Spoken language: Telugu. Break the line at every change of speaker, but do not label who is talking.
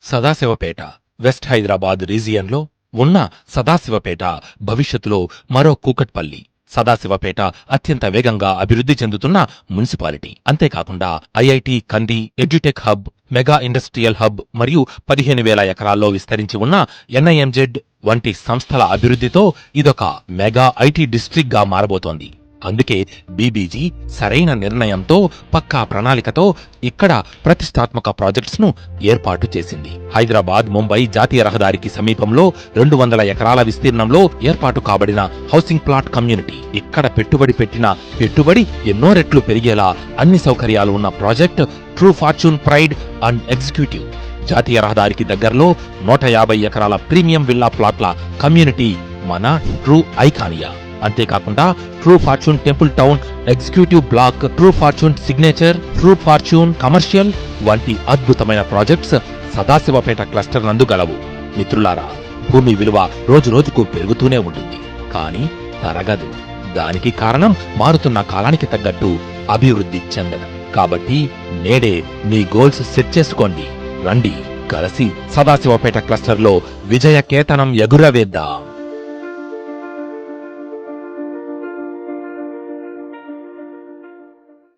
సదాశివపేట వెస్ట్ హైదరాబాద్ రీజియన్లో ఉన్న సదాశివపేట భవిష్యత్తులో మరో కూకట్పల్లి. సదాశివపేట అత్యంత వేగంగా అభివృద్ధి చెందుతున్న మున్సిపాలిటీ. అంతేకాకుండా ఐఐటి కంది, edutech hub, mega industrial hub మరియు 15,000 ఎకరాల్లో విస్తరించి ఉన్న ఎన్ఐఎంజెడ్ వంటి సంస్థల అభివృద్ధితో ఇదొక మెగా ఐటీ డిస్ట్రిక్ట్ గా మారబోతోంది. అందుకే బీబీజీ సరైన నిర్ణయంతో, పక్కా ప్రణాళికతో ఇక్కడ ప్రతిష్టాత్మక ప్రాజెక్ట్స్ ను ఏర్పాటు చేసింది. హైదరాబాద్ ముంబై జాతీయ రహదారికి సమీపంలో 200 ఎకరాల విస్తీర్ణంలో ఏర్పాటు కాబడిన హౌసింగ్ ప్లాట్ కమ్యూనిటీ. ఇక్కడ పెట్టుబడి పెట్టిన పెట్టుబడి ఎన్నో రెట్లు పెరిగేలా అన్ని సౌకర్యాలు ఉన్న project True Fortune Pride and Executive. జాతీయ రహదారికి దగ్గరలో 150 ఎకరాల ప్రీమియం విల్లా ప్లాట్ల కమ్యూనిటీ మన ట్రూ ఐకానియా. అంతేకాకుండా True Fortune Temple Town, Executive Block, True Fortune Signature, True Fortune Commercial వంటి అద్భుతమైన ప్రాజెక్ట్స్ సదాశివపేట క్లస్టర్ నందు గలవు. మిత్రులారా, భూమి విలువ రోజురోజుకు పెరుగుతూనే ఉంటుంది, కానీ తరగదు. దానికి కారణం మారుతున్న కాలానికి తగ్గట్టు అభివృద్ధి చెందడం. కాబట్టి నేడే మీ గోల్స్ సెట్ చేసుకోండి. రండి, కలిసి సదాశివపేట క్లస్టర్లో విజయ కేతనం ఎగురవేద్దాం.